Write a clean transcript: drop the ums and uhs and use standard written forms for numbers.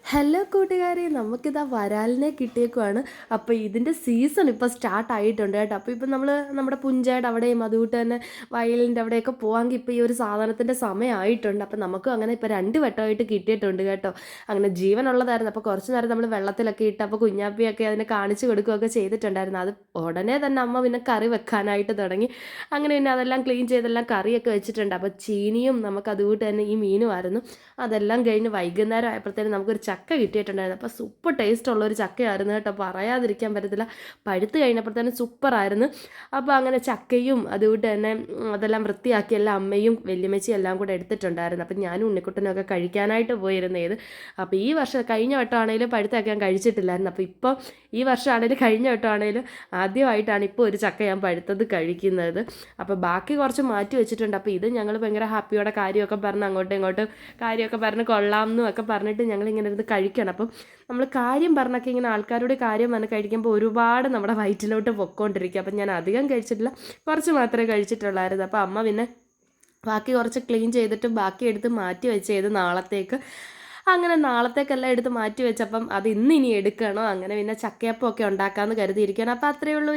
Hello കൂട്ടുകാരെ, നമുക്കിതാ വരാലിനെ കിട്ടിയേക്കുവാണ്. അപ്പോൾ ഇതിൻ്റെ സീസൺ ഇപ്പോൾ സ്റ്റാർട്ട് ആയിട്ടുണ്ട് കേട്ടോ. അപ്പോൾ ഇപ്പം നമ്മൾ നമ്മുടെ പുഞ്ചയുടെ അവിടെയും അതുകൂട്ട് തന്നെ വയലിൻ്റെ അവിടെയൊക്കെ പോകാമെങ്കിൽ ഇപ്പോൾ ഈ ഒരു സാധനത്തിൻ്റെ സമയമായിട്ടുണ്ട്. അപ്പോൾ നമുക്കും അങ്ങനെ ഇപ്പോൾ 2 വട്ടമായിട്ട് കിട്ടിയിട്ടുണ്ട് കേട്ടോ. അങ്ങനെ ജീവനുള്ളതായിരുന്നു. അപ്പോൾ കുറച്ച് നേരം നമ്മൾ വെള്ളത്തിലൊക്കെ ഇട്ട് അപ്പോൾ കുഞ്ഞാപ്പിയൊക്കെ അതിനെ കാണിച്ചു കൊടുക്കുകയൊക്കെ ചെയ്തിട്ടുണ്ടായിരുന്നു. അത് ഉടനെ തന്നെ അമ്മ പിന്നെ കറി വെക്കാനായിട്ട് തുടങ്ങി. അങ്ങനെ പിന്നെ അതെല്ലാം ക്ലീൻ ചെയ്തെല്ലാം കറിയൊക്കെ വെച്ചിട്ടുണ്ട്. അപ്പോൾ ചീനിയും നമുക്ക് അതുകൂട്ട് തന്നെ ഈ മീനുമായിരുന്നു. അതെല്ലാം കഴിഞ്ഞ് വൈകുന്നേരം ആയപ്പോഴത്തേനും നമുക്കൊരു ചക്ക കിട്ടിയിട്ടുണ്ടായിരുന്നു. അപ്പോൾ സൂപ്പർ ടേസ്റ്റ് ഉള്ളൊരു ചക്കയായിരുന്നു കേട്ടോ, പറയാതിരിക്കാൻ പറ്റത്തില്ല. പഴുത്ത് കഴിഞ്ഞപ്പോഴത്തേനും സൂപ്പറായിരുന്നു. അപ്പോൾ അങ്ങനെ ചക്കയും അതുകൊണ്ട് തന്നെ അതെല്ലാം വൃത്തിയാക്കി എല്ലാം അമ്മയും വല്യമ്മച്ചിയും എല്ലാം കൂടെ എടുത്തിട്ടുണ്ടായിരുന്നു. അപ്പോൾ ഞാനും ഉണ്ണിക്കുട്ടനും ഒക്കെ കഴിക്കാനായിട്ട് പോയിരുന്നത്. അപ്പോൾ ഈ വർഷം കഴിഞ്ഞ വട്ടമാണെങ്കിലും പഴുത്തൊക്കെ ഞാൻ കഴിച്ചിട്ടില്ലായിരുന്നു. അപ്പോൾ ഇപ്പോൾ ഈ വർഷമാണെങ്കിലും കഴിഞ്ഞ വട്ടമാണെങ്കിലും ആദ്യമായിട്ടാണ് ഇപ്പോൾ ഒരു ചക്ക ഞാൻ പഴുത്തത് കഴിക്കുന്നത്. അപ്പോൾ ബാക്കി കുറച്ച് മാറ്റി വെച്ചിട്ടുണ്ട്. അപ്പോൾ ഇത് ഞങ്ങൾ ഭയങ്കര ഹാപ്പിയോടെ കാര്യമൊക്കെ പറഞ്ഞ് അങ്ങോട്ടും ഇങ്ങോട്ടും കാര്യമൊക്കെ പറഞ്ഞ് കൊള്ളാം എന്നൊക്കെ പറഞ്ഞിട്ട് ഞങ്ങളിങ്ങനെ ഇരുന്ന് കഴിക്കണം. അപ്പം നമ്മൾ കാര്യം പറഞ്ഞൊക്കെ ഇങ്ങനെ ആൾക്കാരോട് കാര്യം പറഞ്ഞ് കഴിക്കുമ്പോൾ ഒരുപാട് നമ്മുടെ വയറ്റിലോട്ട് പൊക്കോണ്ടിരിക്കും. അപ്പം ഞാൻ അധികം കഴിച്ചിട്ടില്ല, കുറച്ച് മാത്രമേ കഴിച്ചിട്ടുള്ളായിരുന്നു. അപ്പോൾ അമ്മ പിന്നെ ബാക്കി കുറച്ച് ക്ലീൻ ചെയ്തിട്ട് ബാക്കി എടുത്ത് മാറ്റി വെച്ചത് നാളത്തേക്ക്. അങ്ങനെ നാളത്തേക്കെല്ലാം എടുത്ത് മാറ്റി വെച്ചപ്പം അത് ഇന്ന് ഇനി എടുക്കണോ, അങ്ങനെ പിന്നെ ചക്കയപ്പം ഒക്കെ ഉണ്ടാക്കാമെന്ന് കരുതിയിരിക്കുകയാണ്. അപ്പോൾ അത്രയേ ഉള്ളൂ.